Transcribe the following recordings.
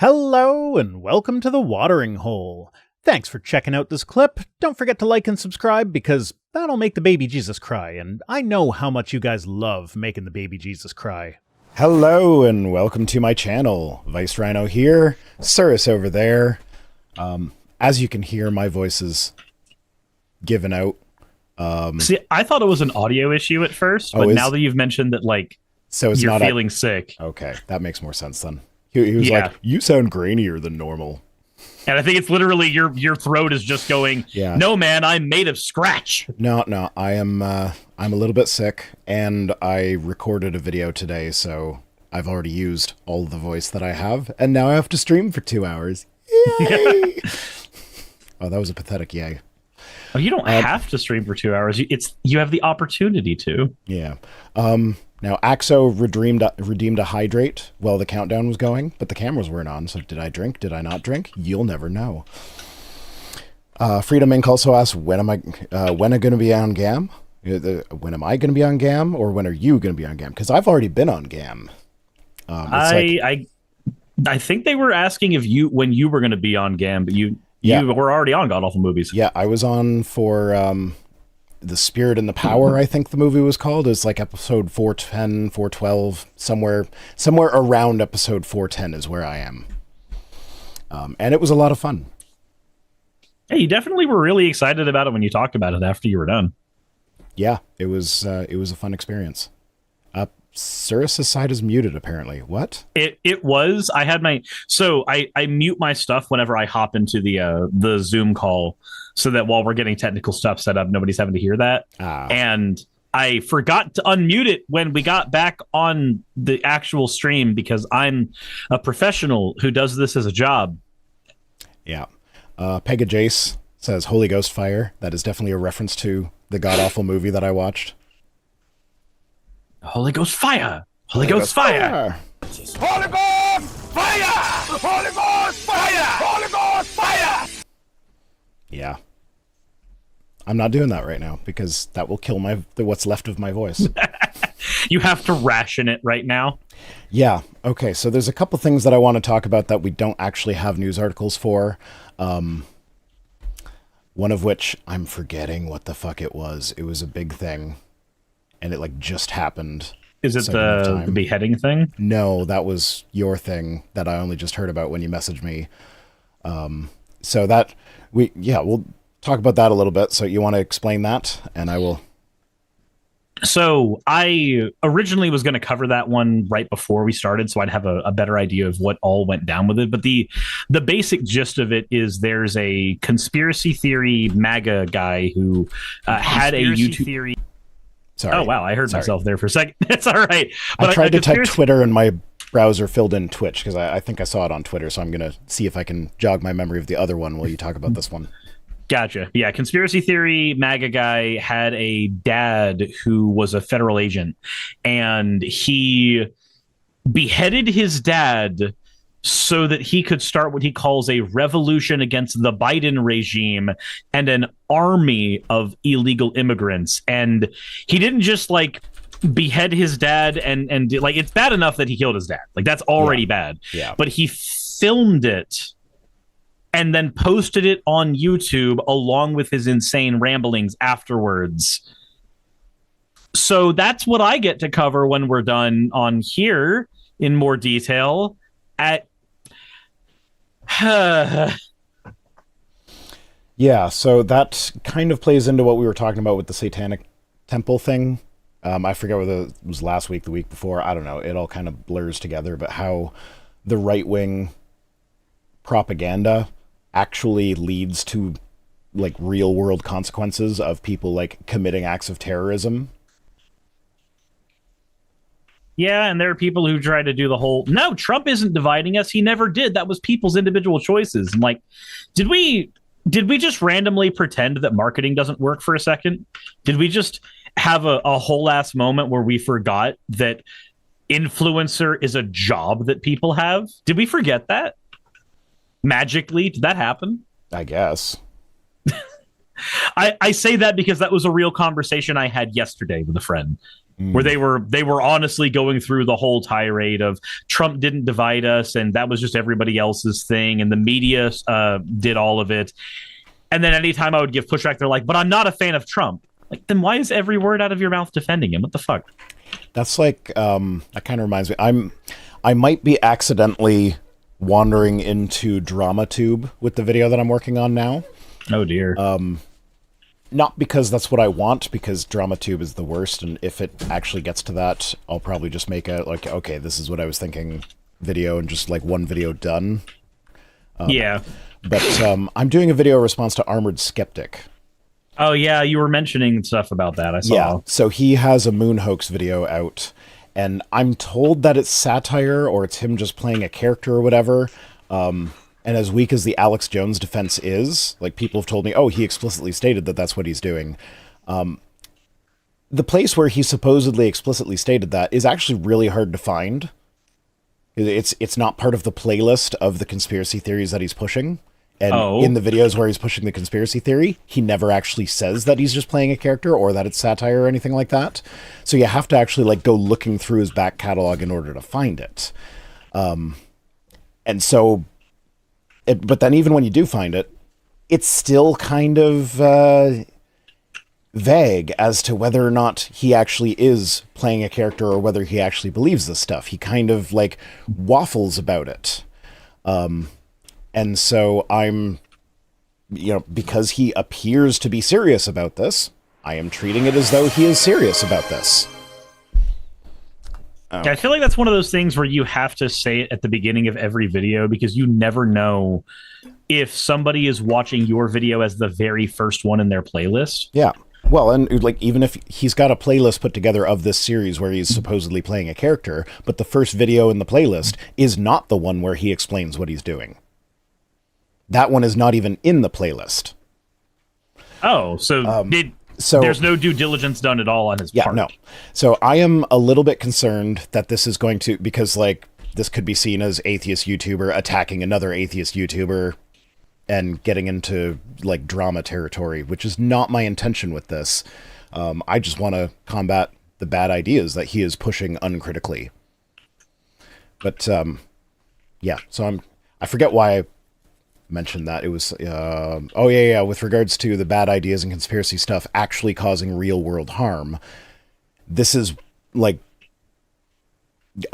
Hello and welcome to the Watering Hole. Thanks for checking out this clip. Don't forget to like and subscribe because that'll make the baby Jesus cry, and I know how much you guys love making the baby Jesus cry. Hello and welcome to my channel. Vice Rhino here, Cirrus over there. As you can hear, my voice is given out. See, I thought it was an audio issue at first, but now that you've mentioned that, so it's you're not feeling sick. Okay, that makes more sense then. He was like, you sound grainier than normal. And I think it's literally your throat is just going, no, man, I'm made of scratch. No, I'm a little bit sick, and I recorded a video today, so I've already used all the voice that I have, and now I have to stream for 2 hours. Yay! Oh, that was a pathetic yay. Oh, you don't have to stream for 2 hours. You have the opportunity to. Yeah. Now, Axo redeemed a hydrate while the countdown was going, but the cameras weren't on, so did I drink? Did I not drink? You'll never know. Freedom Inc. also asks, when am I going to be on GAM? When am I going to be on GAM, or when are you going to be on GAM? Because I've already been on GAM. I think they were asking when you were going to be on GAM, but you were already on God Awful Movies. Yeah, I was on for... The Spirit and the Power, I think the movie was called. It's like episode 410, 412, somewhere around episode 410 is where I am. And it was a lot of fun. Hey, you definitely were really excited about it when you talked about it after you were done. Yeah, it was a fun experience. Cirrus's side is muted, apparently. What? It was. I had I mute my stuff whenever I hop into the Zoom call, so that while we're getting technical stuff set up, nobody's having to hear that. And I forgot to unmute it when we got back on the actual stream because I'm a professional who does this as a job. Yeah. Pega Jace says Holy Ghost Fire. That is definitely a reference to the god-awful movie that I watched. Holy Ghost Fire! Holy Ghost Fire! Holy Ghost Fire! Holy Ghost Fire! Holy Ghost Fire! Yeah. I'm not doing that right now because that will kill what's left of my voice. You have to ration it right now. Yeah. Okay. So there's a couple things that I want to talk about that we don't actually have news articles for. One of which I'm forgetting what the fuck it was. It was a big thing, and it just happened. Is it the beheading thing? No, that was your thing that I only just heard about when you messaged me. So that we'll talk about that a little bit. So you want to explain that, and I will. So I originally was going to cover that one right before we started, so I'd have a better idea of what all went down with it. But the basic gist of it is there's a conspiracy theory MAGA guy who had a YouTube theory. Sorry. Oh, wow. I heard myself there for a second. It's all right. But I tried to type Twitter and my browser filled in Twitch because I think I saw it on Twitter. So I'm going to see if I can jog my memory of the other one while you talk about this one. Gotcha. Yeah. Conspiracy theory MAGA guy had a dad who was a federal agent, and he beheaded his dad so that he could start what he calls a revolution against the Biden regime and an army of illegal immigrants. And he didn't just behead his dad and it's bad enough that he killed his dad. That's already bad. Yeah. But he filmed it and then posted it on YouTube along with his insane ramblings afterwards. So that's what I get to cover when we're done on here in more detail. Yeah, so that kind of plays into what we were talking about with the Satanic Temple thing. I forget whether it was last week, the week before. I don't know. It all kind of blurs together, but how the right-wing propaganda actually leads to real-world consequences of people committing acts of terrorism. Yeah, and there are people who try to do the whole, no, Trump isn't dividing us. He never did. That was people's individual choices. And did we just randomly pretend that marketing doesn't work for a second? Did we just have a whole ass moment where we forgot that influencer is a job that people have? Did we forget that? Magically, did that happen? I guess. I say that because that was a real conversation I had yesterday with a friend. where they were honestly going through the whole tirade of Trump didn't divide us and that was just everybody else's thing, and the media did all of it. And then anytime I would give pushback, they're like, but I'm not a fan of Trump. Like, then why is every word out of your mouth defending him? What the fuck? That's like, that kind of reminds me. I might be accidentally wandering into DramaTube with the video that I'm working on now. Oh dear. Not because that's what I want, because DramaTube is the worst, and if it actually gets to that, I'll probably just make a, like, okay, this is what I was thinking video, and just, like, one video done. Yeah. But I'm doing a video response to Armored Skeptic. Oh, yeah, you were mentioning stuff about that, I saw. Yeah, so he has a moon hoax video out, and I'm told that it's satire, or it's him just playing a character or whatever. And as weak as the Alex Jones defense is, like, people have told me, oh, he explicitly stated that that's what he's doing. The place where he supposedly explicitly stated that is actually really hard to find. It's not part of the playlist of the conspiracy theories that he's pushing. And in the videos where he's pushing the conspiracy theory, he never actually says that he's just playing a character or that it's satire or anything like that. So you have to actually, like, go looking through his back catalog in order to find it. And so... but then even when you do find it, it's still kind of vague as to whether or not he actually is playing a character or whether he actually believes this stuff. He kind of, like, waffles about it. And so I'm, because he appears to be serious about this, I am treating it as though he is serious about this. I feel like that's one of those things where you have to say it at the beginning of every video, because you never know if somebody is watching your video as the very first one in their playlist. Yeah. Well, and, like, even if he's got a playlist put together of this series where he's supposedly playing a character, but the first video in the playlist is not the one where he explains what he's doing. That one is not even in the playlist. Oh, so there's no due diligence done at all on his part. Yeah, no. So I am a little bit concerned that this is going to, because, like, this could be seen as atheist YouTuber attacking another atheist YouTuber and getting into, like, drama territory, which is not my intention with this. I just want to combat the bad ideas that he is pushing uncritically. But, yeah, so I forget why I mentioned that. It was, with regards to the bad ideas and conspiracy stuff actually causing real world harm. This is, like,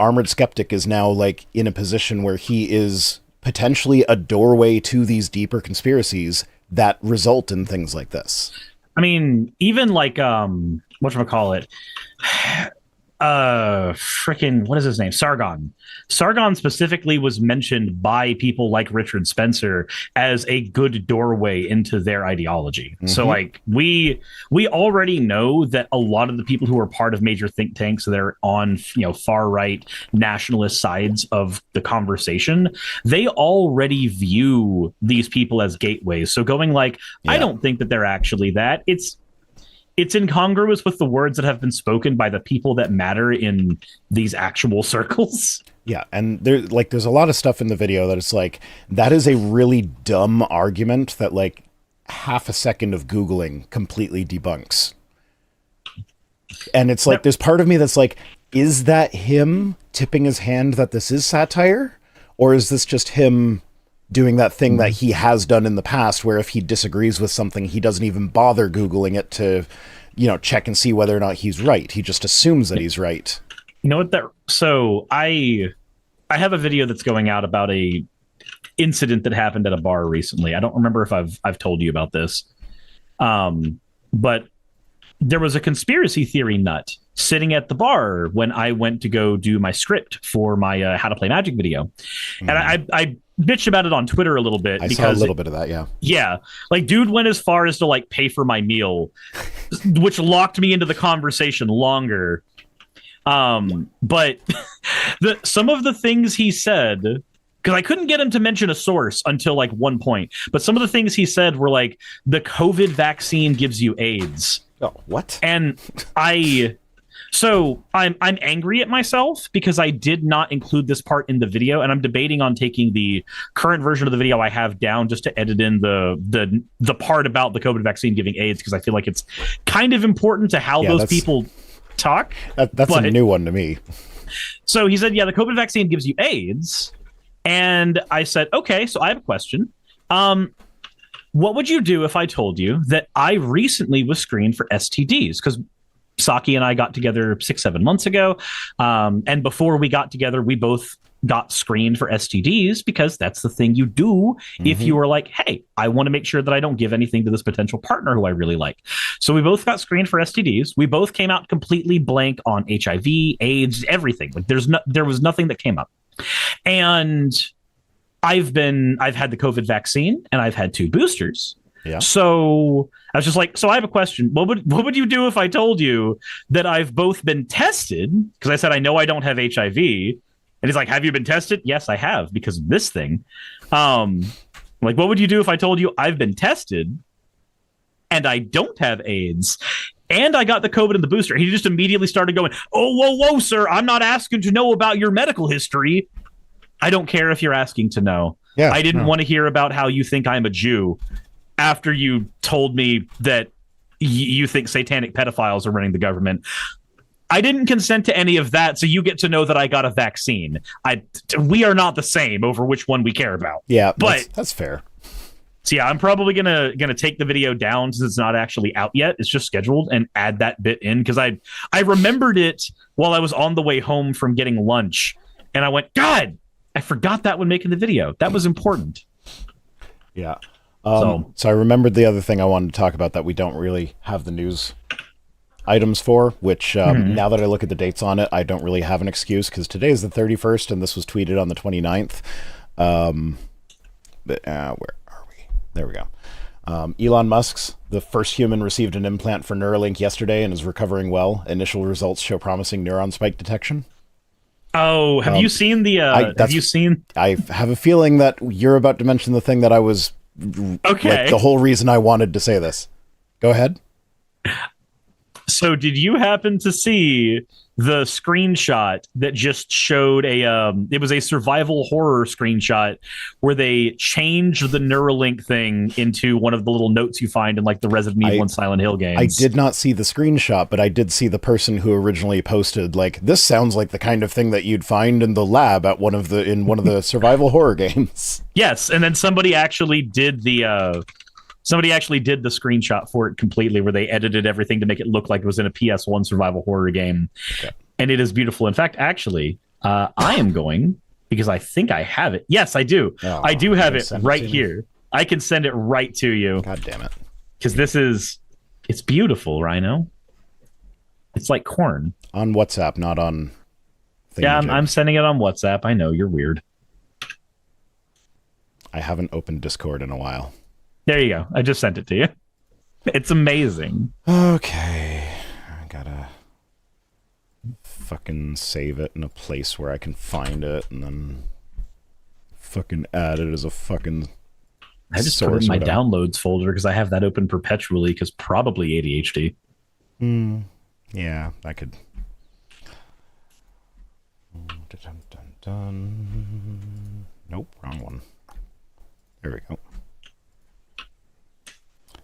Armored Skeptic is now, like, in a position where he is potentially a doorway to these deeper conspiracies that result in things like this. I mean, even like, whatchamacallit, freaking, what is his name? Sargon. Sargon specifically was mentioned by people like Richard Spencer as a good doorway into their ideology. Mm-hmm. So, like, we already know that a lot of the people who are part of major think tanks that are on, far right nationalist sides of the conversation, they already view these people as gateways. So going like, I don't think that they're actually that. It's incongruous with the words that have been spoken by the people that matter in these actual circles. Yeah, and there's a lot of stuff in the video that it's like, that is a really dumb argument that, like, half a second of Googling completely debunks. And it's like, there's part of me that's like, is that him tipping his hand that this is satire? Or is this just him doing that thing that he has done in the past, where if he disagrees with something, he doesn't even bother Googling it to, check and see whether or not he's right. He just assumes that he's right. You know what? So I have a video that's going out about a incident that happened at a bar recently. I don't remember if I've told you about this, but there was a conspiracy theory nut sitting at the bar when I went to go do my script for my How to Play Magic video, and I bitched about it on Twitter a little bit. I saw a little bit of that, yeah. Yeah, like, dude went as far as to, like, pay for my meal, which locked me into the conversation longer. But some of the things he said, because I couldn't get him to mention a source until, like, one point, but some of the things he said were like, the COVID vaccine gives you AIDS. Oh, what? And I'm angry at myself because I did not include this part in the video, and I'm debating on taking the current version of the video I have down just to edit in the part about the COVID vaccine giving AIDS, because I feel like it's kind of important to how those people talk. That's a new one to me. So he said, yeah, the COVID vaccine gives you AIDS. And I said, okay, so I have a question. What would you do if I told you that I recently was screened for STDs? Because Saki and I got together 6-7 months ago. And before we got together, we both got screened for STDs because that's the thing you do if you are like, hey, I want to make sure that I don't give anything to this potential partner who I really like. So we both got screened for STDs. We both came out completely blank on HIV, AIDS, everything. Like there was nothing that came up. And I've had the COVID vaccine and I've had 2 boosters. Yeah. So I was just like, so I have a question. What would you do if I told you that I've both been tested? Because I said, I know I don't have HIV. And he's like, have you been tested? Yes, I have, because of this thing. Like, what would you do if I told you I've been tested and I don't have AIDS? And I got the COVID and the booster. He just immediately started going, oh, whoa, sir. I'm not asking to know about your medical history. I don't care if you're asking to know. Yeah, I didn't want to hear about how you think I'm a Jew after you told me that you think satanic pedophiles are running the government. I didn't consent to any of that, so you get to know that I got a vaccine. We are not the same over which one we care about. Yeah, but that's fair. So yeah, I'm probably gonna take the video down since it's not actually out yet. It's just scheduled, and add that bit in because I remembered it while I was on the way home from getting lunch, and I went, God, I forgot that when making the video. That was important. Yeah. So I remembered the other thing I wanted to talk about that we don't really have the news items for, which now that I look at the dates on it, I don't really have an excuse because today is the 31st and this was tweeted on the 29th. But where are we? There we go. Elon Musk's the first human received an implant for Neuralink yesterday and is recovering well. Initial results show promising neuron spike detection. Oh, have you seen the? Have you seen? I have a feeling that you're about to mention the thing that I was. Okay. Like the whole reason I wanted to say this. Go ahead. So, did you happen to see the screenshot that just showed it was a survival horror screenshot where they changed the Neuralink thing into one of the little notes you find in like the Resident Evil and Silent Hill games? I did not see the screenshot, but I did see the person who originally posted like, this sounds like the kind of thing that you'd find in the lab at one of the survival horror games. Yes, and then somebody actually did the screenshot for it completely, where they edited everything to make it look like it was in a PS1 survival horror game. Okay. And it is beautiful. In fact, actually, I am going, because I think I have it. Yes, I do. Oh, I do have it right here. I can send it right to you. God damn it. Because it's beautiful, Rhino. It's like corn. On WhatsApp, not on... Yeah, I'm sending it on WhatsApp. I know, you're weird. I haven't opened Discord in a while. There you go. I just sent it to you. It's amazing. Okay. I gotta fucking save it in a place where I can find it and then fucking add it as a fucking I just put it in my downloads folder because I have that open perpetually because probably ADHD. Yeah, I could. Nope, wrong one. There we go.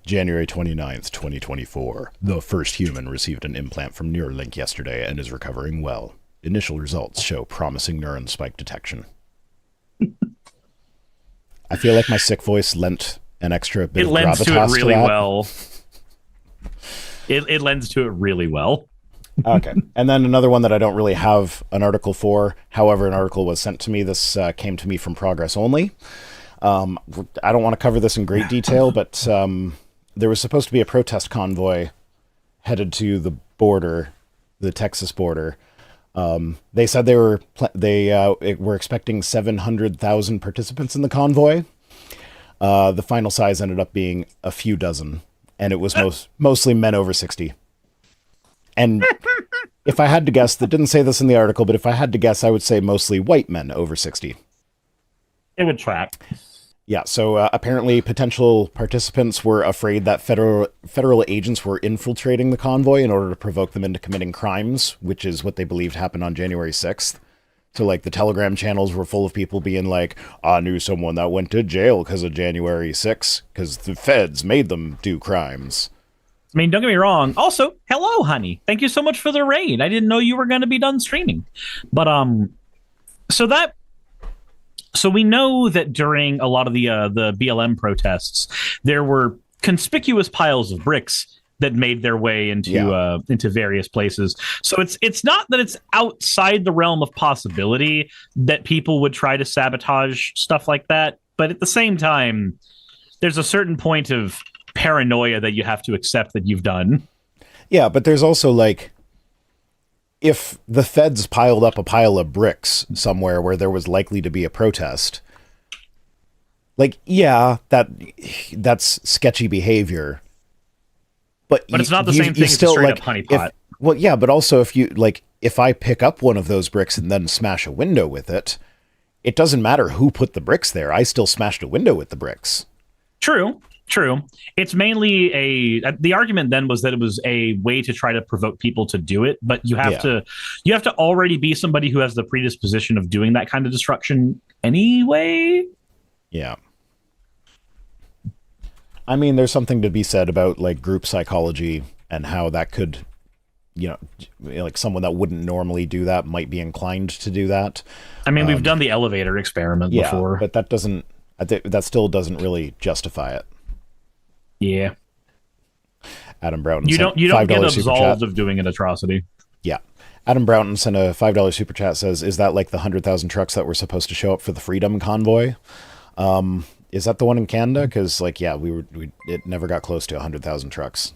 January 29th, 2024. The first human received an implant from Neuralink yesterday and is recovering well. Initial results show promising neuron spike detection. I feel like my sick voice lent an extra bit of gravitas to it. It lends to it really well. It lends to it really well. Okay. And then another one that I don't really have an article for. However, an article was sent to me. This came to me from Progress Only. I don't want to cover this in great detail, but there was supposed to be a protest convoy headed to the border, the Texas border. They said they were expecting 700,000 participants in the convoy. The final size ended up being a few dozen, and it was mostly men over 60. And if I had to guess, that didn't say this in the article, but if I had to guess, I would say mostly white men over 60. It would track. Yeah, so apparently potential participants were afraid that federal agents were infiltrating the convoy in order to provoke them into committing crimes, which is what they believed happened on January 6th. So, like, the Telegram channels were full of people being like, I knew someone that went to jail because of January 6th, because the feds made them do crimes. I mean, don't get me wrong. Also, hello, honey. Thank you so much for the raid. I didn't know you were going to be done streaming. But so we know that during a lot of the BLM protests, there were conspicuous piles of bricks that made their way into various places. So it's not that it's outside the realm of possibility that people would try to sabotage stuff like that, but at the same time, there's a certain point of paranoia that you have to accept that you've done. Yeah, but there's also like, if the feds piled up a pile of bricks somewhere where there was likely to be a protest, like, yeah, that's sketchy behavior. But it's not the same thing as a straight up honeypot. Well, yeah, but also if I pick up one of those bricks and then smash a window with it, it doesn't matter who put the bricks there. I still smashed a window with the bricks. True. It's mainly the argument then was that it was a way to try to provoke people to do it, but you have to already be somebody who has the predisposition of doing that kind of destruction anyway. Yeah. I mean, there's something to be said about like group psychology and how that could, like someone that wouldn't normally do that might be inclined to do that. I mean, we've done the elevator experiment before, but that still doesn't really justify it. Yeah. Adam Broughton. You don't get absolved of doing an atrocity. Yeah. Adam Broughton sent a $5 super chat, says, is that like the 100,000 trucks that were supposed to show up for the Freedom Convoy? Is that the one in Canada? Because it never got close to 100,000 trucks.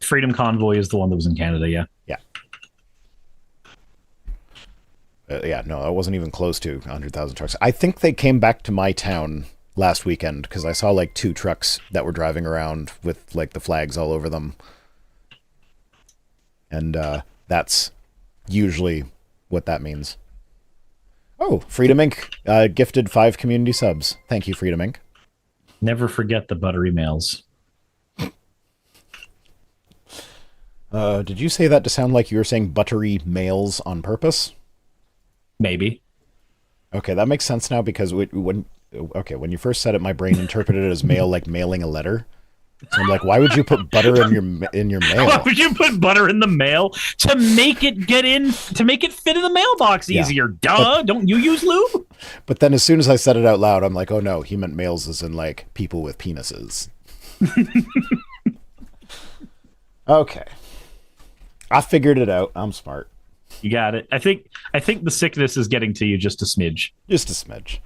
Freedom Convoy is the one that was in Canada. Yeah. Yeah. No, it wasn't even close to 100,000 trucks. I think they came back to my town last weekend because I saw like 2 trucks that were driving around with like the flags all over them. And that's usually what that means. Oh, Freedom Inc. Gifted 5 community subs. Thank you, Freedom Inc. Never forget the buttery mails. Did you say that to sound like you were saying buttery males on purpose? Maybe. Okay, that makes sense now because when you first said it, my brain interpreted it as mail, like mailing a letter. So I'm like, why would you put butter in your mail? Why would you put butter in the mail to make it fit in the mailbox easier? Duh! Don't you use lube? But then as soon as I said it out loud, I'm like, oh no, he meant males as in like people with penises. Okay, I figured it out. I'm smart. You got it. I think the sickness is getting to you just a smidge. Just a smidge.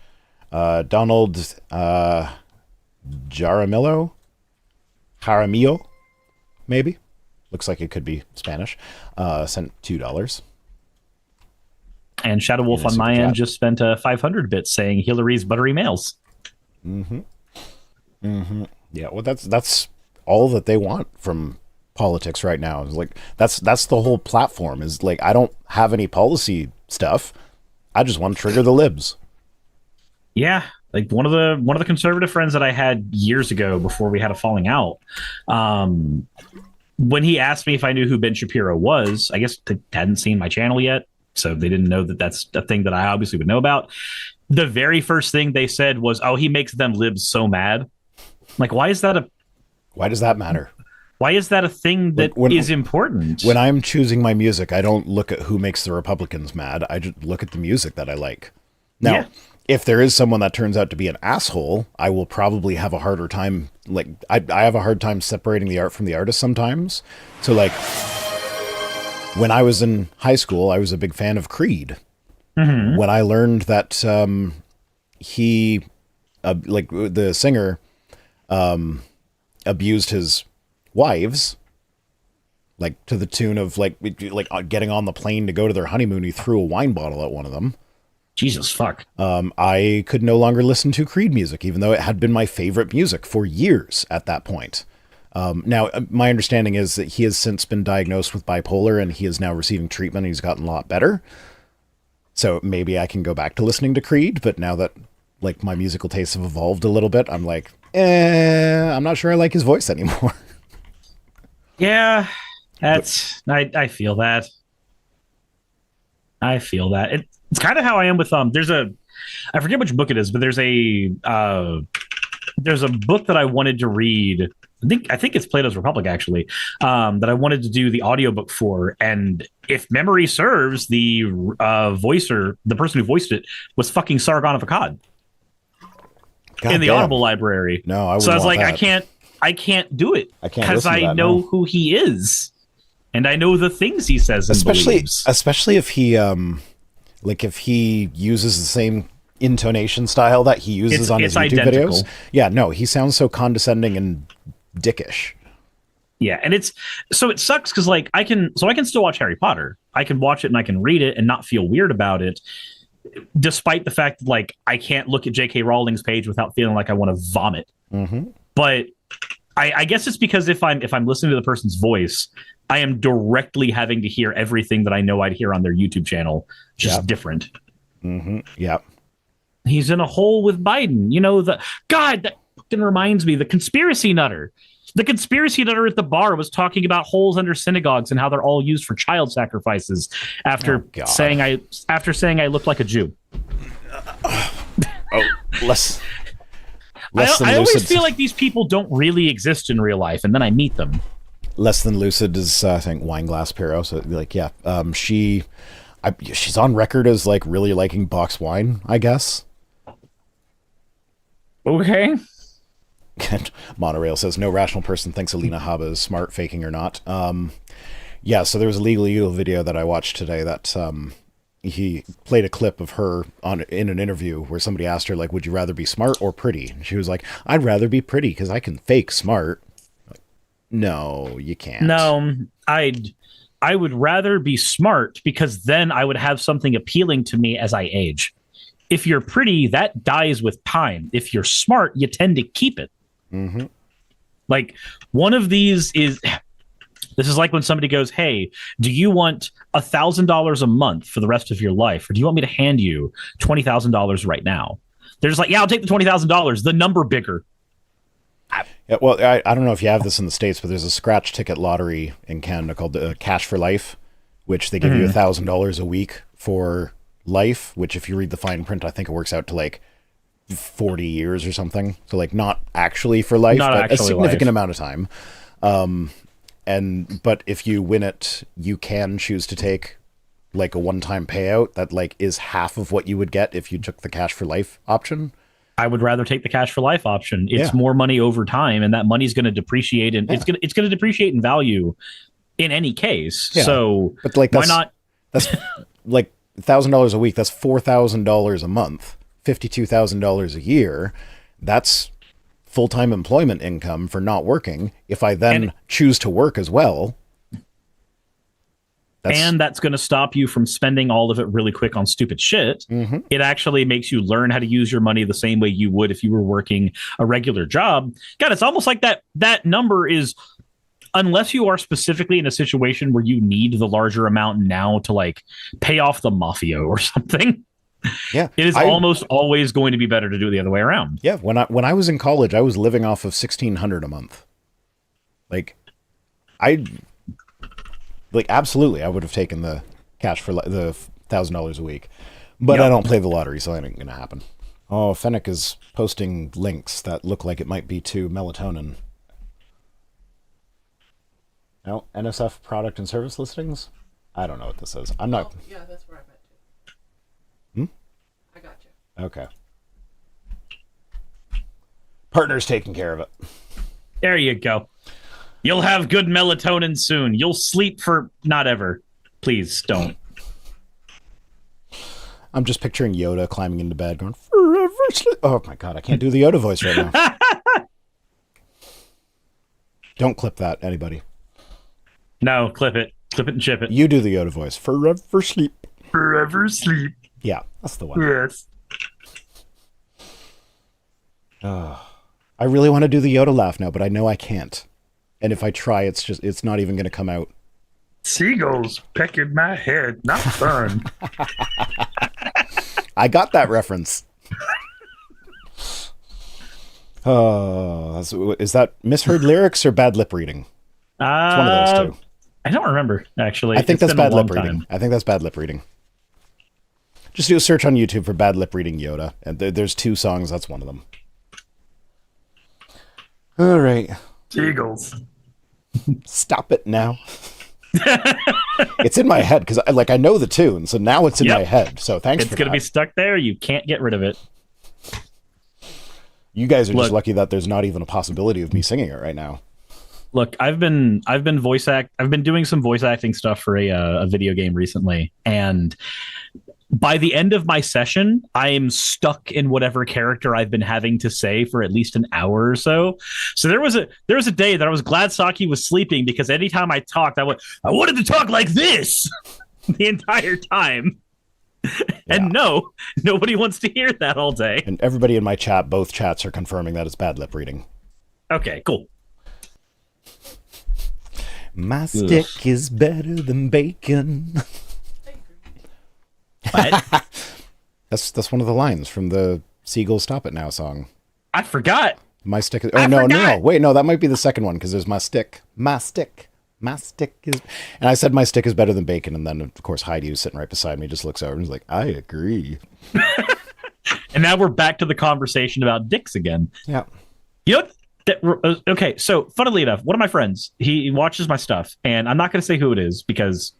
Donald Jaramillo, maybe. Looks like it could be Spanish. Sent $2. And Shadow Wolf on my end just spent 500 bits saying Hillary's buttery mails. Mm-hmm. Mm-hmm. Yeah, well, that's all that they want from politics right now. Is like that's the whole platform. Is like I don't have any policy stuff. I just want to trigger the libs. Yeah. Like one of the conservative friends that I had years ago before we had a falling out, when he asked me if I knew who Ben Shapiro was, I guess they hadn't seen my channel yet, so they didn't know that that's a thing that I obviously would know about. The very first thing they said was, "Oh, he makes them libs so mad." Like, why does that matter? Why is that a thing that is important? When I'm choosing my music, I don't look at who makes the Republicans mad. I just look at the music that I like. Now, if there is someone that turns out to be an asshole, I will probably have a harder time. Like, I have a hard time separating the art from the artist sometimes. So, like, when I was in high school, I was a big fan of Creed. Mm-hmm. When I learned that he, like, the singer abused his wives, like, to the tune of, like getting on the plane to go to their honeymoon, he threw a wine bottle at one of them. Jesus fuck. I could no longer listen to Creed music, even though it had been my favorite music for years at that point. Now, my understanding is that he has since been diagnosed with bipolar and he is now receiving treatment. He's gotten a lot better. So maybe I can go back to listening to Creed, but now that like my musical tastes have evolved a little bit, I'm like, I'm not sure I like his voice anymore. Yeah, I feel that. I feel that. It's kind of how I am with I forget which book it is, but there's a book that I wanted to read I think it's Plato's Republic actually, that I wanted to do the audiobook for. And if memory serves, the voicer, the person who voiced it, was fucking Sargon of Akkad in the Audible library. No, I wouldn't. So I was like, that. I can't do it. I can't because I know who he is, and I know the things he says. Especially if he if he uses the same intonation style that he uses on his YouTube videos. Yeah, no, he sounds so condescending and dickish. Yeah, and it sucks because like I can still watch Harry Potter. I can watch it and I can read it and not feel weird about it, despite the fact that like I can't look at J.K. Rowling's page without feeling like I want to vomit. Mm-hmm. But I guess it's because if I'm listening to the person's voice, I am directly having to hear everything that I know I'd hear on their YouTube channel, just different. Mm-hmm. Yeah. He's in a hole with Biden. You know, that fucking reminds me, the conspiracy nutter. The conspiracy nutter at the bar was talking about holes under synagogues and how they're all used for child sacrifices after saying I looked like a Jew. Less I always feel like these people don't really exist in real life, and then I meet them. Less than lucid is I think Wineglass Piro. So like she's on record as like really liking box wine, I guess. Okay. Monorail says no rational person thinks Alina Habba is smart, faking or not. Yeah, so there was a legal video that I watched today that he played a clip of her in an interview where somebody asked her like, would you rather be smart or pretty? And she was like, I'd rather be pretty because I can fake smart. Like, no, you can't. No, I would rather be smart because then I would have something appealing to me as I age. If you're pretty, that dies with time. If you're smart, you tend to keep it. Mm-hmm. Like one of these is, this is like when somebody goes, hey, do you want $1,000 a month for the rest of your life? Or do you want me to hand you $20,000 right now? They're just like, yeah, I'll take the $20,000, the number bigger. Yeah, well, I don't know if you have this in the States, but there's a scratch ticket lottery in Canada called Cash for Life, which they give you $1,000 a week for life, which if you read the fine print, I think it works out to like 40 years or something. So like not actually for life, but a significant amount of time. But if you win it, you can choose to take like a one-time payout that like is half of what you would get if you took the Cash for Life option. I would rather take the Cash for Life option. It's more money over time, and that money's going to depreciate, and it's going to depreciate in value in any case. Yeah. So, but like, why not? That's like $1,000 a week. That's $4,000 a month. $52,000 a year. That's full-time employment income for not working. If I then choose to work as well, that's going to stop you from spending all of it really quick on stupid shit. Mm-hmm. It actually makes you learn how to use your money the same way you would if you were working a regular job. God, it's almost like that number is, unless you are specifically in a situation where you need the larger amount now to like pay off the mafia or something. Yeah, it is almost always going to be better to do it the other way around. Yeah, when I was in college, I was living off of $1,600 a month. Absolutely, I would have taken the Cash for the $1,000 a week, but I don't play the lottery, so that ain't gonna happen. Oh, Fennec is posting links that look like it might be to melatonin. No, NSF product and service listings. I don't know what this is. I'm not. Yeah, that's where I'm at too. I got you. Okay. Partner's taking care of it. There you go. You'll have good melatonin soon. You'll sleep for not ever. Please don't. I'm just picturing Yoda climbing into bed going, forever sleep. Oh my God, I can't do the Yoda voice right now. Don't clip that, anybody. No, clip it. Clip it and chip it. You do the Yoda voice. Forever sleep. Forever sleep. Yeah, that's the one. Yes. I really want to do the Yoda laugh now, but I know I can't. And if I try, it's not even going to come out. Seagulls pecking my head. Not fun. I got that reference. Is that misheard lyrics or bad lip reading? It's one of those two. I don't remember, actually. I think that's bad lip reading. I think that's bad lip reading. Just do a search on YouTube for bad lip reading Yoda. And there's 2 songs. That's one of them. All right. Seagulls. Stop it now. It's in my head because I know the tune, so now it's in my head. So thanks. It's gonna be stuck there. You can't get rid of it. You guys are just lucky that there's not even a possibility of me singing it right now. Look, I've been doing some voice acting stuff for a video game recently, and by the end of my session, I am stuck in whatever character I've been having to say for at least an hour or so. So there was a day that I was glad Saki was sleeping, because anytime I talked, I wanted to talk like this the entire time. And no, nobody wants to hear that all day. And everybody in my chat, both chats, are confirming that it's bad lip reading. Okay, cool. My stick is better than bacon. What? That's one of the lines from the Seagull Stop It Now song. I forgot. My stick is... Oh, no. Wait, no, that might be the second one, because there's my stick. My stick is... And I said my stick is better than bacon, and then, of course, Heidi, who's sitting right beside me, just looks over and is like, I agree. And now we're back to the conversation about dicks again. Yeah. You know, okay, so funnily enough, one of my friends, he watches my stuff, and I'm not going to say who it is, because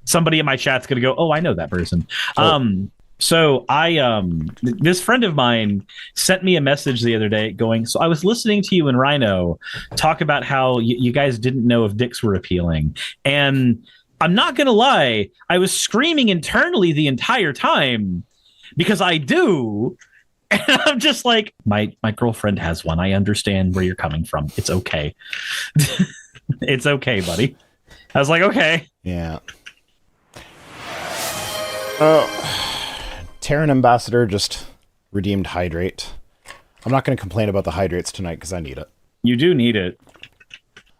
somebody in my chat's going to go, oh, I know that person. Oh. So this friend of mine sent me a message the other day going, so I was listening to you and Rhino talk about how you guys didn't know if dicks were appealing. And I'm not going to lie, I was screaming internally the entire time, because I do. And I'm just like, my girlfriend has one. I understand where you're coming from. It's okay. It's okay, buddy. I was like, okay. Yeah. Terran Ambassador just redeemed Hydrate. I'm not going to complain about the Hydrates tonight because I need it. You do need it.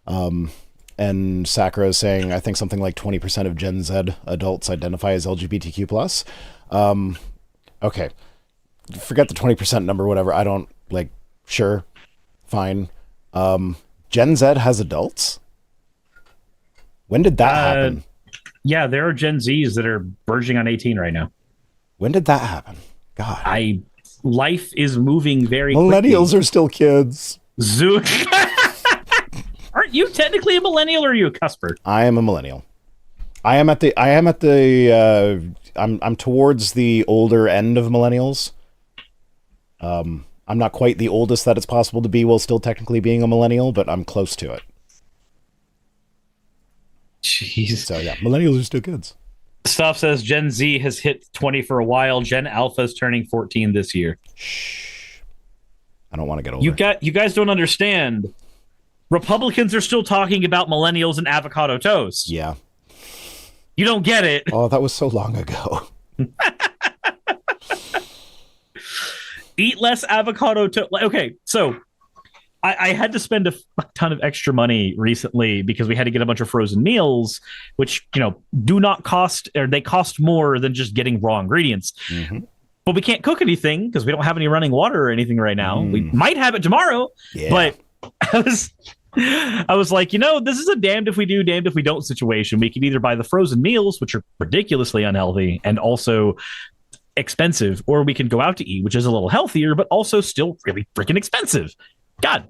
And Sakura is saying, I think something like 20% of Gen Z adults identify as LGBTQ+. Okay. Forget the 20% number, whatever. I don't, sure. Fine. Gen Z has adults? When did that happen? Yeah, there are Gen Zs that are verging on 18 right now. When did that happen? God. Life is moving very Millennials quickly. Are still kids. Aren't you technically a millennial, or are you a cusper? I am a millennial. I'm towards the older end of millennials. I'm not quite the oldest that it's possible to be while still technically being a millennial, but I'm close to it. Jeez. So yeah, millennials are still kids. Stuff says Gen Z has hit 20 for a while. Gen Alpha is turning 14 this year. Shh. I don't want to get older. You guys don't understand. Republicans are still talking about millennials and avocado toast. Yeah. You don't get it. Oh, that was so long ago. Eat less avocado toast. Okay, so I had to spend a ton of extra money recently because we had to get a bunch of frozen meals, which, do not cost, or they cost more than just getting raw ingredients. Mm-hmm. But we can't cook anything because we don't have any running water or anything right now. We might have it tomorrow, but I was like, this is a damned if we do, damned if we don't situation. We can either buy the frozen meals, which are ridiculously unhealthy and also expensive, or we can go out to eat, which is a little healthier, but also still really freaking expensive. God,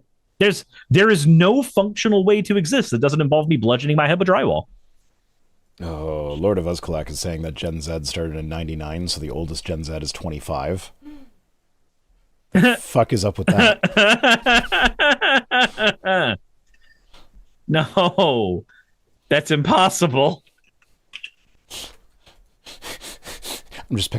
there is no functional way to exist that doesn't involve me bludgeoning my head with drywall. Oh, Lord of Uzkalak is saying that Gen Z started in 99, so the oldest Gen Z is 25. Fuck is up with that? No, that's impossible. I'm just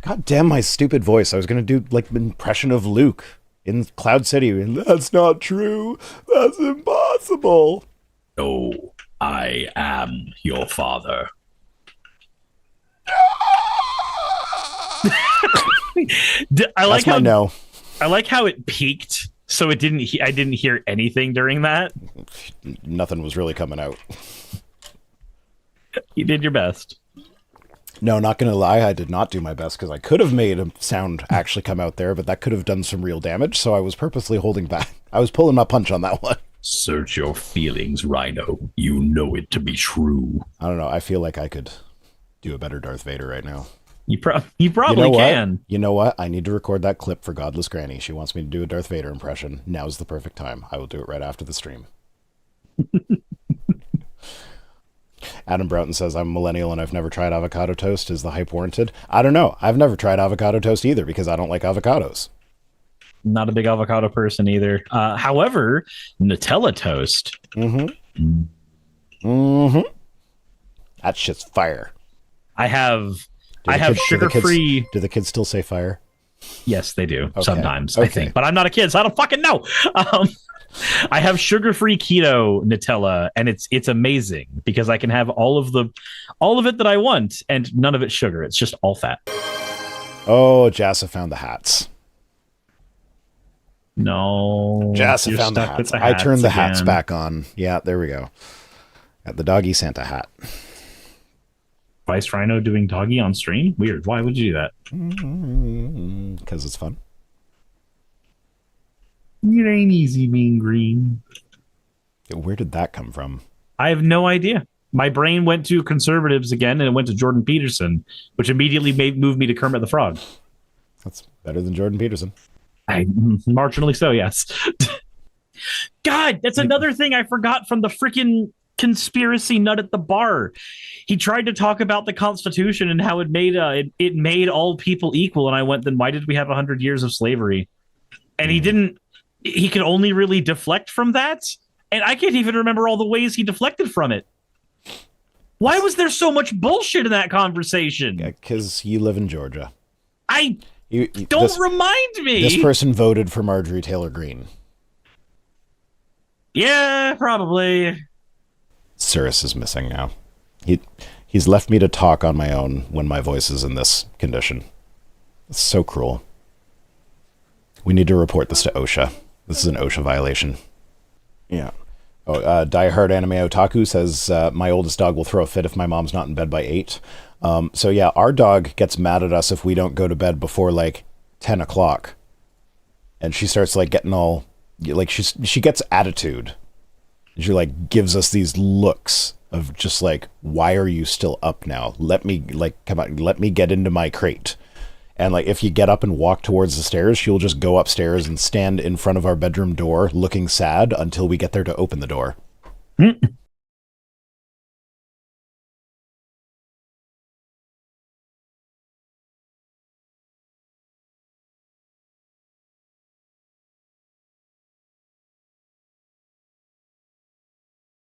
God damn my stupid voice. I was going to do an impression of Luke in Cloud City. And that's not true. That's impossible. No, I am your father. I like how it peaked, so it didn't. I didn't hear anything during that. Nothing was really coming out. You did your best. No, not gonna lie, I did not do my best because I could have made a sound actually come out there, but that could have done some real damage. So I was purposely holding back. I was pulling my punch on that one. Search your feelings, Rhino. You know it to be true. I don't know. I feel like I could do a better Darth Vader right now. You probably can. You know what? I need to record that clip for Godless Granny. She wants me to do a Darth Vader impression. Now's the perfect time. I will do it right after the stream. Adam Broughton says, I'm a millennial and I've never tried avocado toast. Is the hype warranted? I don't know. I've never tried avocado toast either because I don't like avocados. Not a big avocado person either. However, Nutella toast. Mm-hmm. Mm-hmm. That shit's fire. I have sugar-free. Do the kids still say fire? Yes, they do. Okay. Sometimes, okay. I think. But I'm not a kid, so I don't fucking know. I have sugar-free keto Nutella, and it's amazing because I can have all of it that I want, and none of it's sugar. It's just all fat. Oh, Jassa found the hats. No. Jassa found the hats. I turned the hats back on. Yeah, there we go. Got the doggy Santa hat. Vice Rhino doing doggy on stream? Weird. Why would you do that? Because it's fun. It ain't easy being green. Where did that come from? I have no idea. My brain went to conservatives again, and it went to Jordan Peterson, which immediately moved me to Kermit the Frog. That's better than Jordan Peterson. Marginally so, yes. God, that's another thing I forgot from the freaking conspiracy nut at the bar. He tried to talk about the Constitution and how it made all people equal, and I went, then why did we have 100 years of slavery? And he could only really deflect from that, and I can't even remember all the ways he deflected from it. Why was there so much bullshit in that conversation? Because you live in Georgia. Don't remind me. This person voted for Marjorie Taylor Greene. Yeah, probably. Cyrus is missing now. He's left me to talk on my own when my voice is in this condition. It's so cruel. We need to report this to OSHA. This is an OSHA violation. Yeah. Oh, Die Hard Anime Otaku says, my oldest dog will throw a fit if my mom's not in bed by 8. So yeah, our dog gets mad at us if we don't go to bed before like 10 o'clock. And she starts like getting all, like she gets attitude. She like gives us these looks of just like, why are you still up now? Let me come on, let me get into my crate. And like, if you get up and walk towards the stairs, she'll just go upstairs and stand in front of our bedroom door looking sad until we get there to open the door.